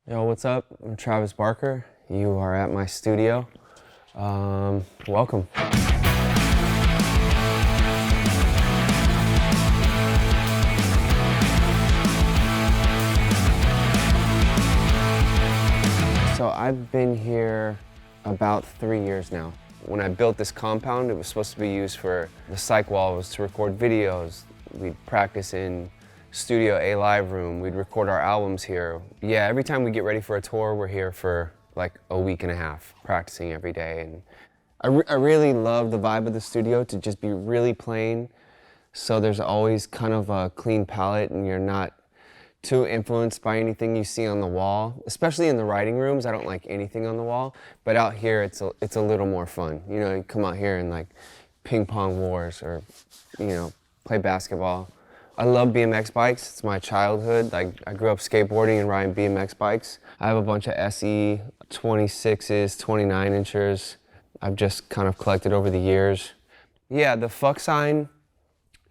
Yo, what's up? I'm Travis Barker. You are at my studio. Welcome. So I've been here about 3 years now. When I built this compound, it was supposed to be used for the psych wall, was to record videos. We'd practice in Studio A live room. We'd record our albums here. Yeah, every time we get ready for a tour, we're here for like a week and a half, practicing every day. And I really love the vibe of the studio to just be really plain. So there's always kind of a clean palette and you're not too influenced by anything you see on the wall. Especially in the writing rooms, I don't like anything on the wall. But out here, it's a little more fun. You know, you come out here and like ping pong wars or, you know, play basketball. I love BMX bikes. It's my childhood. I grew up skateboarding and riding BMX bikes. I have a bunch of SE 26s, 29 inchers. I've just kind of collected over the years. Yeah, the fuck sign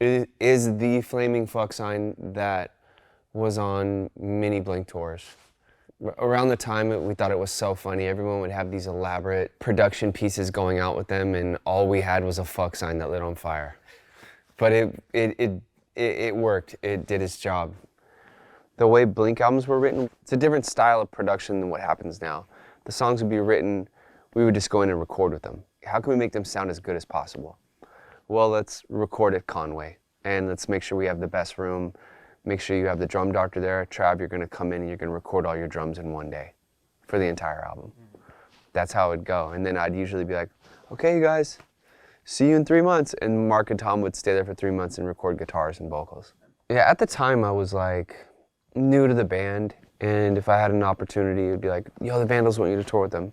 is the flaming fuck sign that was on many Blink tours. Around the time we thought it was so funny, everyone would have these elaborate production pieces going out with them, and all we had was a fuck sign that lit on fire. But it worked. It did its job. The way Blink albums were written, it's a different style of production than what happens now. The songs would be written, we would just go in and record with them. How can we make them sound as good as possible? Well, let's record at Conway, and let's make sure we have the best room. Make sure you have the drum doctor there. Trav, you're gonna come in and you're gonna record all your drums in one day for the entire album. That's how it'd go. And then I'd usually be like, okay, you guys, see you in 3 months. And Mark and Tom would stay there for 3 months and record guitars and vocals. Yeah, at the time I was like new to the band. And if I had an opportunity, it'd be like, yo, the Vandals want you to tour with them.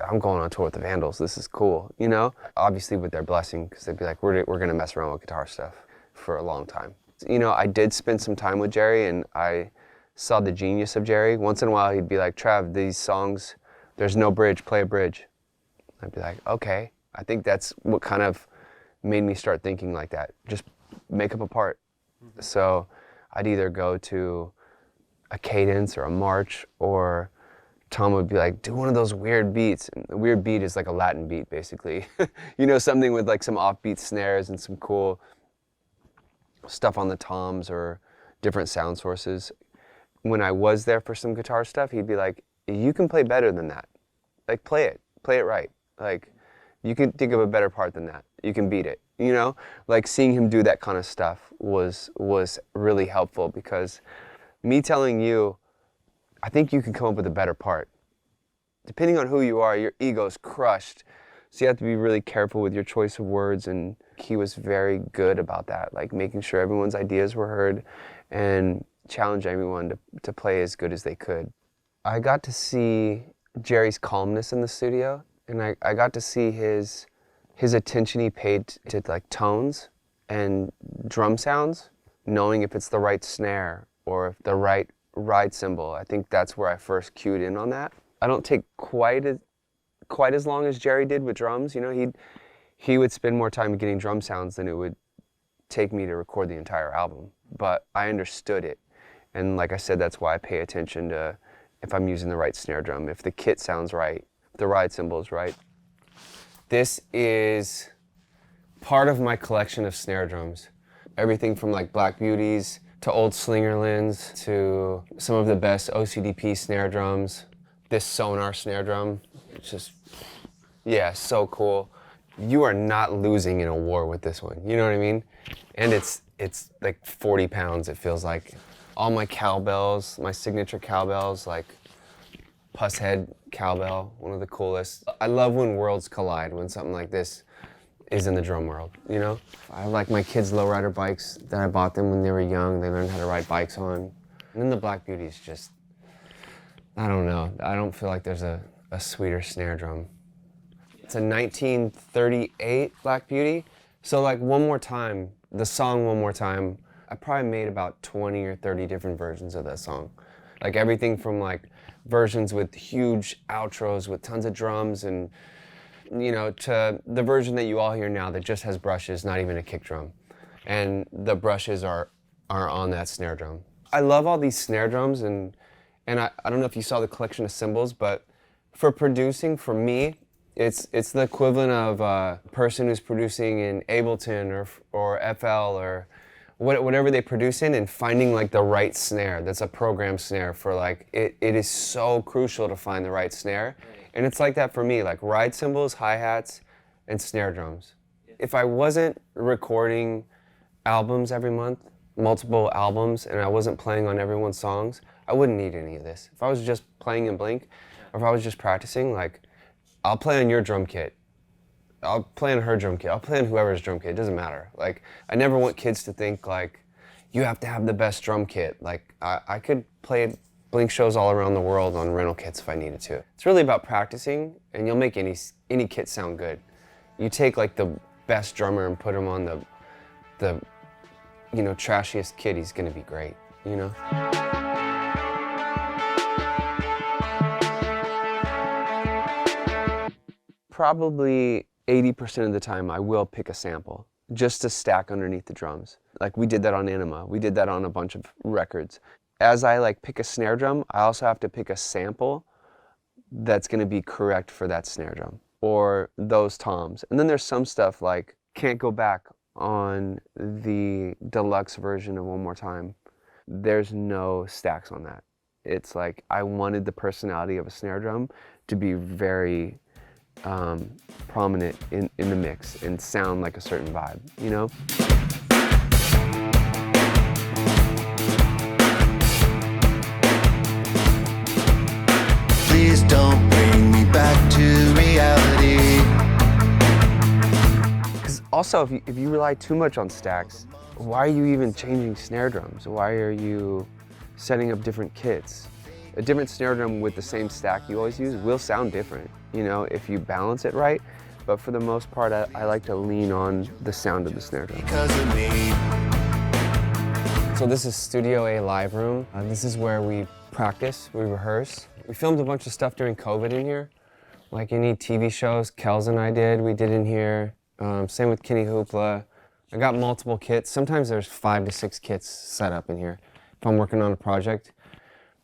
I'm going on tour with the Vandals. This is cool, you know? Obviously with their blessing, because they'd be like, we're gonna mess around with guitar stuff for a long time. You know, I did spend some time with Jerry and I saw the genius of Jerry. Once in a while he'd be like, Trav, these songs, there's no bridge, play a bridge. I'd be like, okay. I think that's what kind of made me start thinking like that. Just make up a part. So I'd either go to a cadence or a march, or Tom would be like, do one of those weird beats. And the weird beat is like a Latin beat, basically. You know, something with like some offbeat snares and some cool stuff on the toms or different sound sources. When I was there for some guitar stuff, he'd be like, you can play better than that. Like, play it right. Like, you can think of a better part than that. You can beat it, you know? Like, seeing him do that kind of stuff was really helpful, because me telling you, I think you can come up with a better part. Depending on who you are, your ego's crushed. So you have to be really careful with your choice of words, and he was very good about that, like making sure everyone's ideas were heard and challenge everyone to play as good as they could. I got to see Jerry's calmness in the studio, and I got to see his attention he paid to like tones and drum sounds, knowing if it's the right snare or if the right ride cymbal. I think that's where I first cued in on that. I don't take quite as long as Jerry did with drums. You know, he would spend more time getting drum sounds than it would take me to record the entire album. But I understood it. And like I said, that's why I pay attention to if I'm using the right snare drum, if the kit sounds right, if the ride cymbal is right. This is part of my collection of snare drums. Everything from like Black Beauties to old Slingerlands to some of the best OCDP snare drums. This Sonar snare drum, it's just, yeah, so cool. You are not losing in a war with this one, you know what I mean? And it's like 40 pounds, it feels like. All my cowbells, my signature cowbells, like Puss Head cowbell, one of the coolest. I love when worlds collide, when something like this is in the drum world, you know? I like my kids' lowrider bikes that I bought them when they were young. They learned how to ride bikes on. And then the Black Beauties just, I don't know. I don't feel like there's a sweeter snare drum. It's a 1938 Black Beauty. So like One More Time, the song One More Time, I probably made about 20 or 30 different versions of that song. Like everything from like versions with huge outros with tons of drums and, you know, to the version that you all hear now that just has brushes, not even a kick drum. And the brushes are on that snare drum. I love all these snare drums, and And I don't know if you saw the collection of cymbals, but for producing, for me, it's the equivalent of a person who's producing in Ableton or FL or whatever they produce in, and finding like the right snare. That's a program snare for like, it is so crucial to find the right snare. And it's like that for me, like ride cymbals, hi-hats, and snare drums. If I wasn't recording albums every month, multiple albums, and I wasn't playing on everyone's songs, I wouldn't need any of this. If I was just playing in Blink, or if I was just practicing, like, I'll play on your drum kit. I'll play on her drum kit. I'll play on whoever's drum kit. It doesn't matter. Like, I never want kids to think like, you have to have the best drum kit. Like, I could play Blink shows all around the world on rental kits if I needed to. It's really about practicing, and you'll make any kit sound good. You take like the best drummer and put him on the you know, trashiest kit, he's gonna be great, you know? Probably 80% of the time I will pick a sample just to stack underneath the drums. Like we did that on Enema, we did that on a bunch of records. As I like pick a snare drum, I also have to pick a sample that's gonna be correct for that snare drum or those toms. And then there's some stuff like Can't Go Back on the deluxe version of One More Time. There's no stacks on that. It's like I wanted the personality of a snare drum to be very prominent in the mix and sound like a certain vibe, you know? Please don't bring me back to reality. Because also, if you rely too much on stacks, why are you even changing snare drums? Why are you setting up different kits? A different snare drum with the same stack you always use will sound different, you know, if you balance it right. But for the most part, I like to lean on the sound of the snare drum. So this is Studio A live room. This is where we practice, we rehearse. We filmed a bunch of stuff during COVID in here. Like any TV shows Kels and I did, we did in here. Same with Kenny Hoopla. I got multiple kits. Sometimes there's 5 to 6 kits set up in here if I'm working on a project.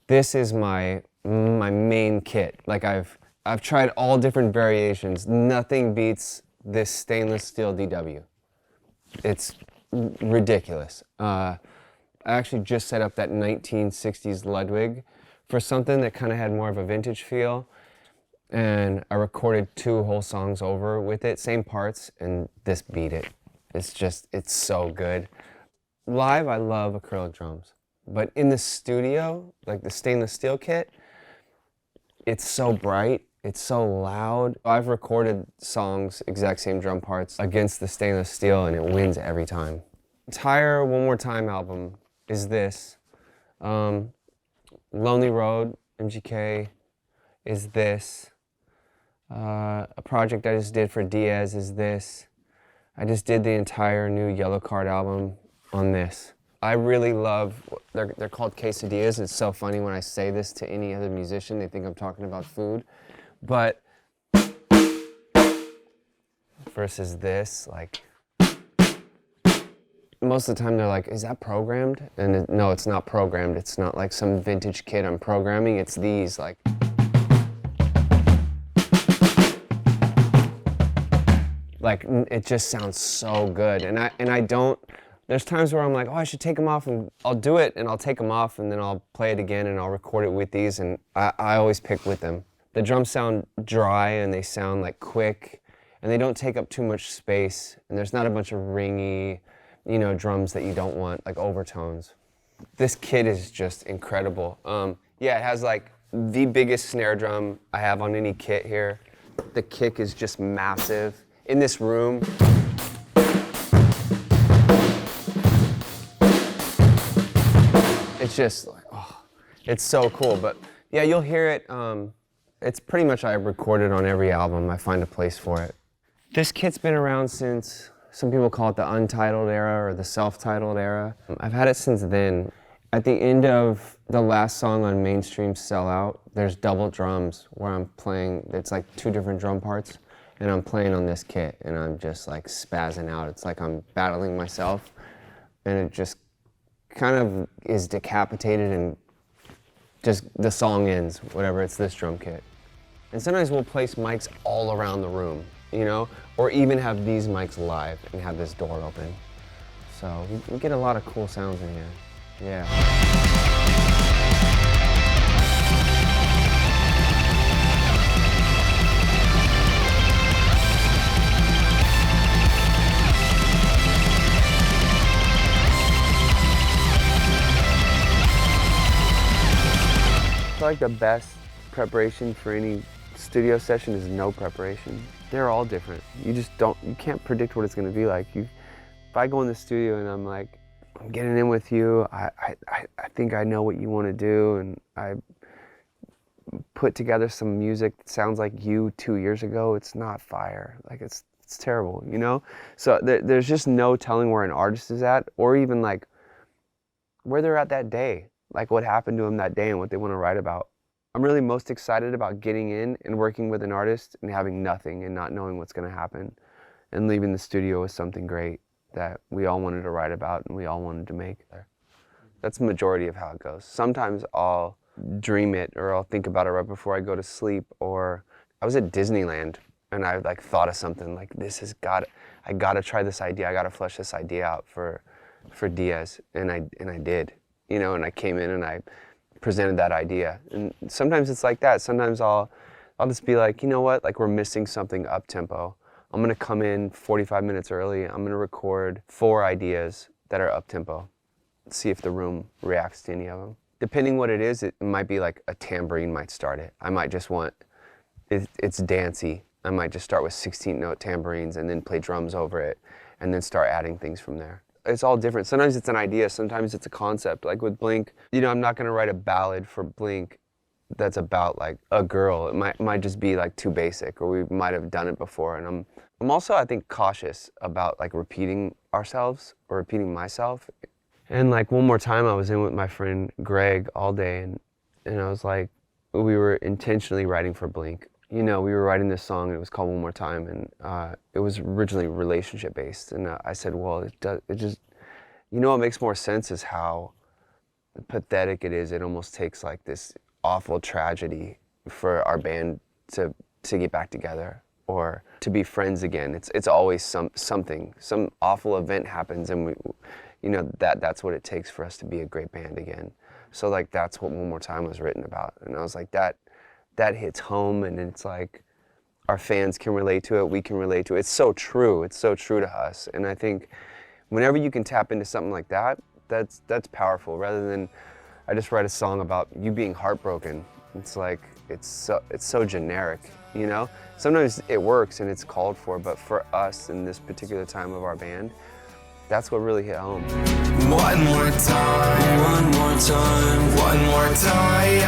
This is my main kit. Like I've tried all different variations. Nothing beats this stainless steel DW. It's ridiculous. I actually just set up that 1960s Ludwig for something that kind of had more of a vintage feel. And I recorded 2 whole songs over with it, same parts, and this beat it. It's so good. Live, I love acrylic drums. But in the studio, like the stainless steel kit, it's so bright, it's so loud. I've recorded songs, exact same drum parts, against the stainless steel, and it wins every time. Entire One More Time album is this. Lonely Road, MGK, is this. A project I just did for Diaz is this. I just did the entire new Yellow Card album on this. I really love, they're called quesadillas. It's so funny when I say this to any other musician, they think I'm talking about food. But versus this, like, most of the time they're like, is that programmed? And no, it's not programmed. It's not like some vintage kit I'm programming. It's these, like. Like, it just sounds so good. And I don't, there's times where I'm like, oh, I should take them off, and I'll do it, and I'll take them off, and then I'll play it again, and I'll record it with these, and I always pick with them. The drums sound dry, and they sound like quick, and they don't take up too much space, and there's not a bunch of ringy, you know, drums that you don't want, like overtones. This kit is just incredible. Yeah, it has like the biggest snare drum I have on any kit here. The kick is just massive. In this room, it's just like, oh, it's so cool. But yeah, you'll hear it. It's pretty much I recorded on every album. I find a place for it. This kit's been around since, some people call it the untitled era or the self-titled era. I've had it since then. At the end of the last song on Mainstream Sellout, there's double drums where I'm playing, it's like 2 different drum parts. And I'm playing on this kit, and I'm just like spazzing out. It's like I'm battling myself, and it just kind of is decapitated and just the song ends, whatever, it's this drum kit. And sometimes we'll place mics all around the room, you know, or even have these mics live and have this door open. So we get a lot of cool sounds in here, yeah. I feel like the best preparation for any studio session is no preparation. They're all different. You can't predict what it's gonna be like. If I go in the studio and I'm like, I'm getting in with you, I think I know what you wanna do, and I put together some music that sounds like you 2 years ago, it's not fire. Like it's terrible, you know? So there's just no telling where an artist is at, or even like where they're at that day. Like what happened to them that day and what they want to write about. I'm really most excited about getting in and working with an artist and having nothing and not knowing what's going to happen, and leaving the studio with something great that we all wanted to write about and we all wanted to make. That's the majority of how it goes. Sometimes I'll dream it, or I'll think about it right before I go to sleep. Or I was at Disneyland and I like thought of something like, I gotta try this idea. I gotta flesh this idea out for Diaz, and I did. You know, and I came in and I presented that idea. And sometimes it's like that. Sometimes I'll just be like, you know what, like we're missing something up tempo. I'm gonna come in 45 minutes early. I'm gonna record 4 ideas that are up tempo. See if the room reacts to any of them. Depending what it is, it might be like a tambourine might start it. I might just want, it's dancey. I might just start with 16-note tambourines and then play drums over it and then start adding things from there. It's all different. Sometimes it's an idea, sometimes it's a concept. Like with Blink, you know, I'm not gonna write a ballad for Blink that's about like a girl. It might just be like too basic, or we might have done it before. And I'm also, I think, cautious about like repeating ourselves or repeating myself. And like one more time I was in with my friend Greg all day, and I was like, we were intentionally writing for Blink. You know, we were writing this song, and it was called One More Time, and it was originally relationship based. And I said, well, it just, you know what makes more sense is how pathetic it is. It almost takes like this awful tragedy for our band to get back together or to be friends again. It's always some awful event happens, and you know, that's what it takes for us to be a great band again. So like that's what One More Time was written about. And I was like, that hits home, and it's like our fans can relate to it, we can relate to it. It's so true to us. And I think whenever you can tap into something like that, that's powerful, rather than I just write a song about you being heartbroken. It's like, it's so generic, you know? Sometimes it works and it's called for, but for us in this particular time of our band, that's what really hit home. One more time, one more time, one more time.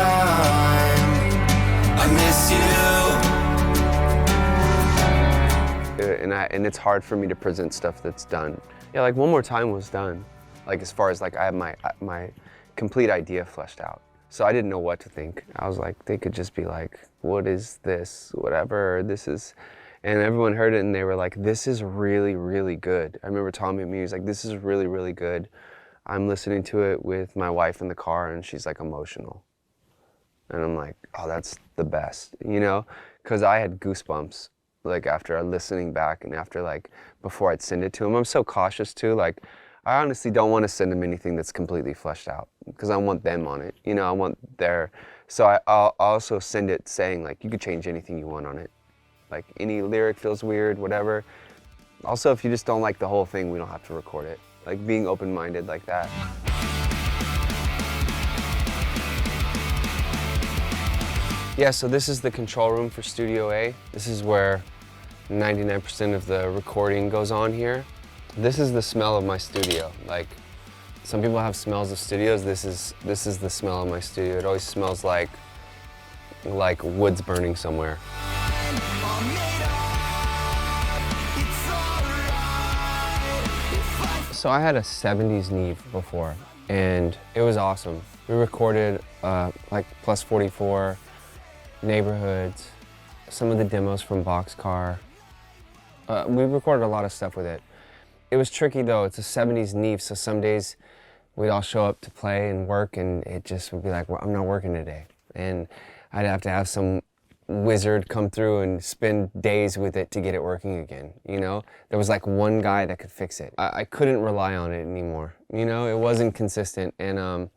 I miss you. And it's hard for me to present stuff that's done. Yeah, like One More Time was done. Like as far as like I have my complete idea fleshed out. So I didn't know what to think. I was like, they could just be like, what is this? Whatever, this is. And everyone heard it and they were like, this is really, really good. I remember Tommy and me, he was like, this is really, really good. I'm listening to it with my wife in the car and she's like emotional. And I'm like, oh, that's the best, you know? Because I had goosebumps, like after listening back and after like, before I'd send it to him. I'm so cautious too, like, I honestly don't want to send them anything that's completely fleshed out because I want them on it, you know, I want their, so I'll also send it saying like, you could change anything you want on it. Like any lyric feels weird, whatever. Also, if you just don't like the whole thing, we don't have to record it. Like being open-minded like that. Yeah, so this is the control room for Studio A. This is where 99% of the recording goes on here. This is the smell of my studio. Like, some people have smells of studios. This is the smell of my studio. It always smells like wood's burning somewhere. So I had a 70s Neve before, and it was awesome. We recorded like Plus 44, Neighborhoods, some of the demos from Boxcar. We recorded a lot of stuff with it. It was tricky though, it's a 70s Neve, so some days we'd all show up to play and work, and it just would be like, well, I'm not working today. And I'd have to have some wizard come through and spend days with it to get it working again, you know? There was like one guy that could fix it. I couldn't rely on it anymore, you know? It wasn't consistent. And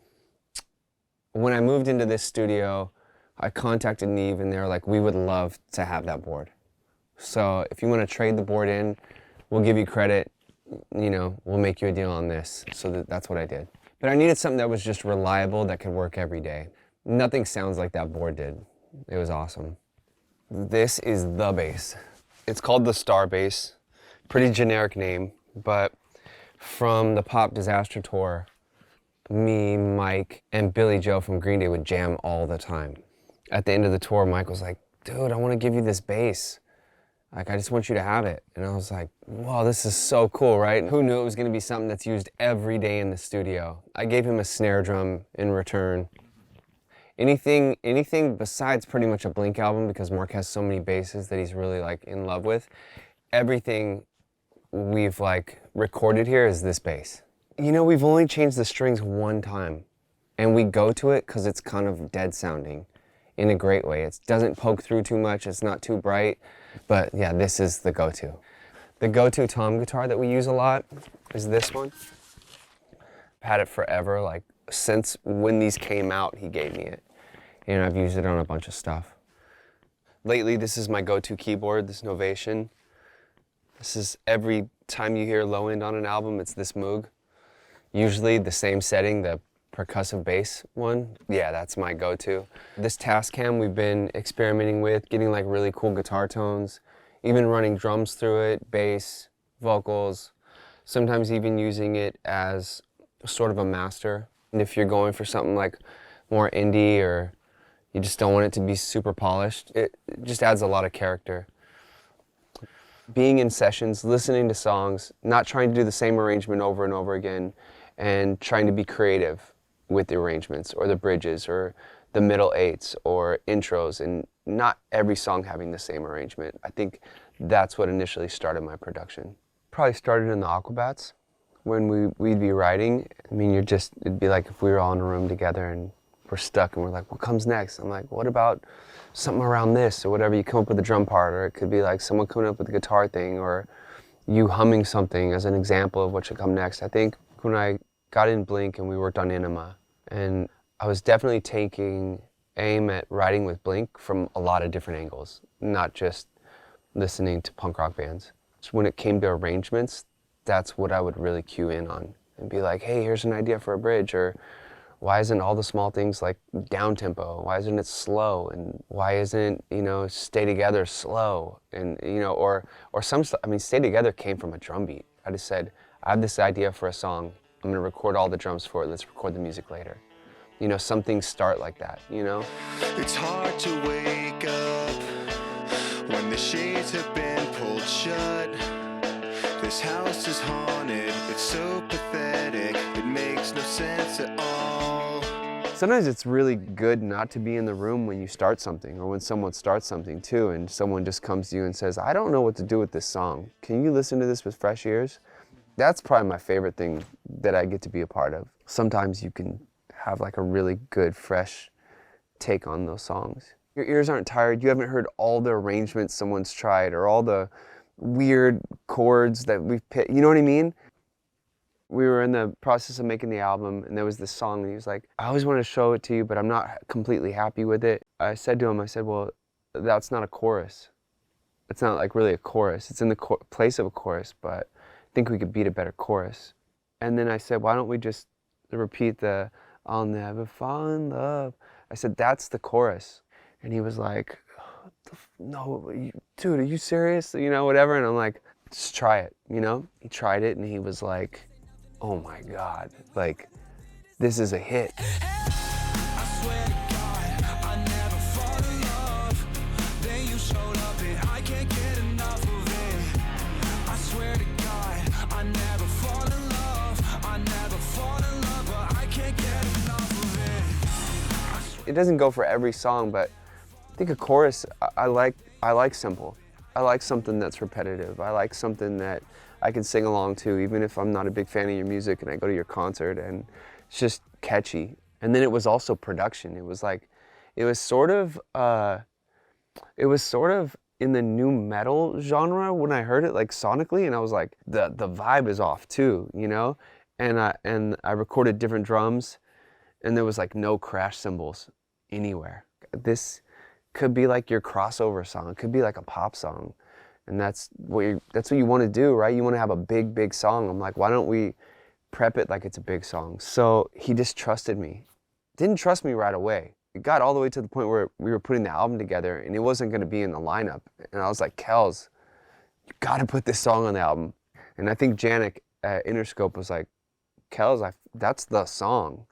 when I moved into this studio, I contacted Neve, and they were like, we would love to have that board. So if you want to trade the board in, we'll give you credit, you know, we'll make you a deal on this. So that's what I did. But I needed something that was just reliable, that could work every day. Nothing sounds like that board did. It was awesome. This is the bass. It's called the Star Bass. Pretty generic name, but from the Pop Disaster Tour, me, Mike, and Billy Joe from Green Day would jam all the time. At the end of the tour, Mike was like, dude, I want to give you this bass. Like, I just want you to have it. And I was like, wow, this is so cool, right? Who knew it was going to be something that's used every day in the studio? I gave him a snare drum in return. Anything besides pretty much a Blink album, because Mark has so many basses that he's really like in love with, everything we've like recorded here is this bass. You know, we've only changed the strings one time, and we go to it because it's kind of dead sounding in a great way. It doesn't poke through too much, it's not too bright, but yeah, this is the go-to. The go-to tom guitar that we use a lot is this one. I've had it forever, like since when these came out, he gave me it. And I've used it on a bunch of stuff. Lately, this is my go-to keyboard, this Novation. This is every time you hear low end on an album, it's this Moog. Usually the same setting, the percussive bass one. Yeah, that's my go-to. This Tascam we've been experimenting with, getting like really cool guitar tones, even running drums through it, bass, vocals, sometimes even using it as sort of a master. And if you're going for something like more indie, or you just don't want it to be super polished, it just adds a lot of character. Being in sessions, listening to songs, not trying to do the same arrangement over and over again, and trying to be creative with the arrangements or the bridges or the middle eights or intros, and not every song having the same arrangement. I think that's what initially started my production. Probably started in the Aquabats when we'd be writing. I mean, it'd be like if we were all in a room together and we're stuck and we're like, what comes next? I'm like, what about something around this or whatever? You come up with a drum part, or it could be like someone coming up with a guitar thing, or you humming something as an example of what should come next. I think when I got in Blink and we worked on Enema, and I was definitely taking aim at writing with Blink from a lot of different angles, not just listening to punk rock bands. So when it came to arrangements, that's what I would really cue in on and be like, hey, here's an idea for a bridge, or why isn't all the small things like down tempo? Why isn't it slow? And why isn't, you know, Stay Together slow? And, you know, or some stuff. I mean, Stay Together came from a drum beat. I just said, I have this idea for a song. I'm gonna record all the drums for it. Let's record the music later. You know, some things start like that, you know? It's hard to wake up when the shades have been pulled shut. This house is haunted, it's so pathetic, it makes no sense at all. Sometimes it's really good not to be in the room when you start something, or when someone starts something too, and someone just comes to you and says, I don't know what to do with this song. Can you listen to this with fresh ears? That's probably my favorite thing that I get to be a part of. Sometimes you can have like a really good, fresh take on those songs. Your ears aren't tired, you haven't heard all the arrangements someone's tried, or all the weird chords that we've picked, you know what I mean? We were in the process of making the album, and there was this song, and he was like, I always want to show it to you, but I'm not completely happy with it. I said to him, I said, well, that's not a chorus. It's not like really a chorus. It's in the place of a chorus, but I think we could beat a better chorus. And then I said, why don't we just repeat the, I'll never fall in love. I said, that's the chorus. And he was like, no, dude, are you serious? You know, whatever. And I'm like, just try it, you know? He tried it, and he was like, oh my God, like, this is a hit. I swear to God, I never fall in love. Then you showed up and I can't get enough of it. I swear to God, I never fall in love. I never fall in love, but I can't get enough of it. It doesn't go for every song, but I think a chorus, I like simple. I like something that's repetitive. I like something that I can sing along to, even if I'm not a big fan of your music and I go to your concert and It's just catchy. And then it was also production. It was like, it was sort of in the nu metal genre when I heard it, like sonically, and I was like, the vibe is off too, you know? And I recorded different drums, and there was like no crash cymbals anywhere. This could be like your crossover song. It could be like a pop song. And that's what you want to do, right? You want to have a big song. I'm like, why don't we prep it like it's a big song? So he just trusted me. Didn't trust me right away. It got all the way to the point where we were putting the album together and it wasn't going to be in the lineup. And I was like, Kels, you got to put this song on the album. And I think Janik at Interscope was like, Kels, that's the song.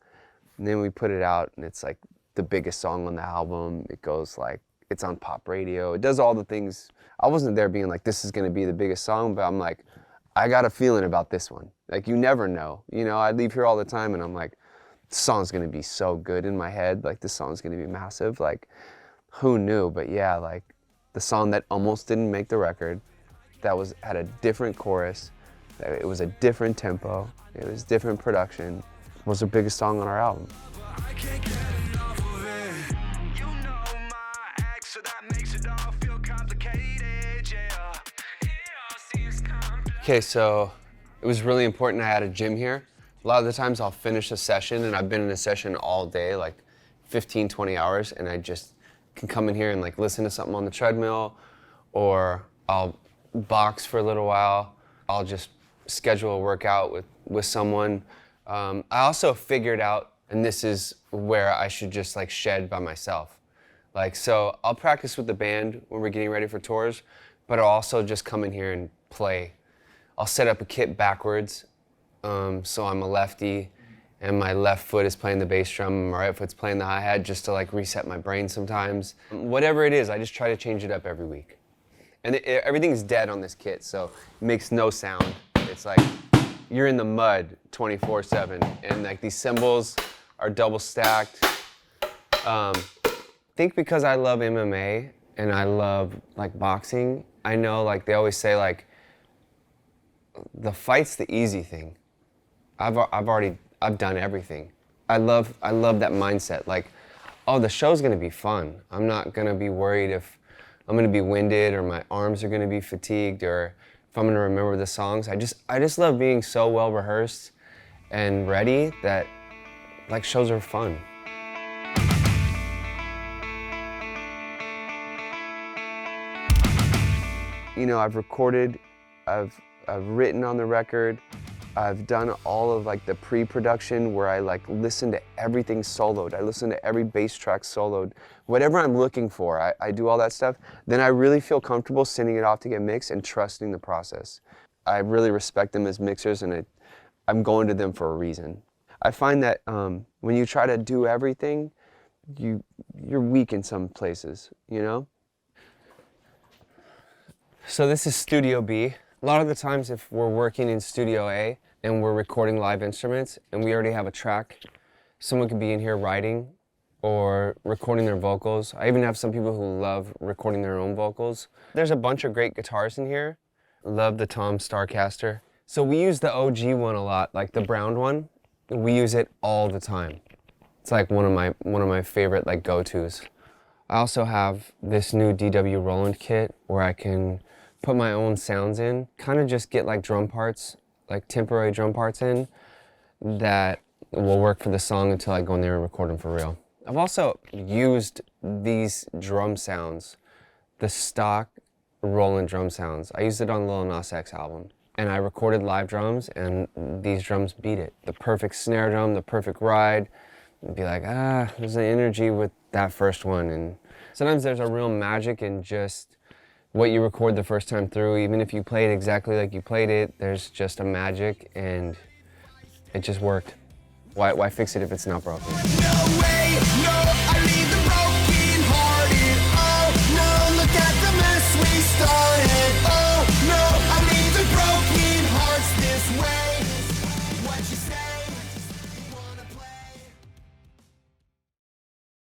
And then we put it out and it's like the biggest song on the album. It goes like, it's on pop radio. It does all the things. I wasn't there being like, this is going to be the biggest song, but I'm like, I got a feeling about this one. Like, you never know. You know, I leave here all the time and I'm like, this song's going to be so good in my head. Like, this song's going to be massive. Like, who knew? But yeah, like the song that almost didn't make the record, that had a different chorus, it was a different tempo, it was different production, was the biggest song on our album. Okay, so it was really important I had a gym here. A lot of the times I'll finish a session, and I've been in a session all day, like 15, 20 hours, and I just can come in here and like listen to something on the treadmill, or I'll box for a little while. I'll just schedule a workout with someone. I also figured out, and this is where I should just like shed by myself. Like, so I'll practice with the band when we're getting ready for tours, but I'll also just come in here and play. I'll set up a kit backwards, so I'm a lefty, and my left foot is playing the bass drum, and my right foot's playing the hi-hat, just to like reset my brain sometimes. Whatever it is, I just try to change it up every week. And everything's dead on this kit, so it makes no sound. It's like you're in the mud 24/7, and like these cymbals are double stacked. I think because I love MMA and I love like boxing, I know like they always say like the fight's the easy thing. I've done everything. I love that mindset. Like, oh, the show's gonna be fun. I'm not gonna be worried if I'm gonna be winded or my arms are gonna be fatigued or if I'm gonna remember the songs. I just love being so well rehearsed and ready that like shows are fun. You know, I've recorded, I've written on the record, I've done all of like the pre-production where I like listen to everything soloed. I listen to every bass track soloed. Whatever I'm looking for, I do all that stuff. Then I really feel comfortable sending it off to get mixed and trusting the process. I really respect them as mixers, and I'm going to them for a reason. I find that when you try to do everything, you're weak in some places, you know? So this is Studio B. A lot of the times if we're working in Studio A and we're recording live instruments and we already have a track, someone could be in here writing or recording their vocals. I even have some people who love recording their own vocals. There's a bunch of great guitars in here. Love the Tom Starcaster. So we use the OG one a lot, like the brown one. We use it all the time. It's like one of my favorite like go-tos. I also have this new DW Roland kit where I can put my own sounds in, kind of just get like drum parts, like temporary drum parts in that will work for the song until I go in there and record them for real. I've also used these drum sounds, the stock Roland drum sounds. I used it on Lil Nas X album, and I recorded live drums, and these drums beat it. The perfect snare drum, the perfect ride. I'd be like, there's an energy with that first one. And sometimes there's a real magic in just what you record the first time through. Even if you play it exactly like you played it, there's just a magic, and it just worked. Why fix it if it's not broken? No way, no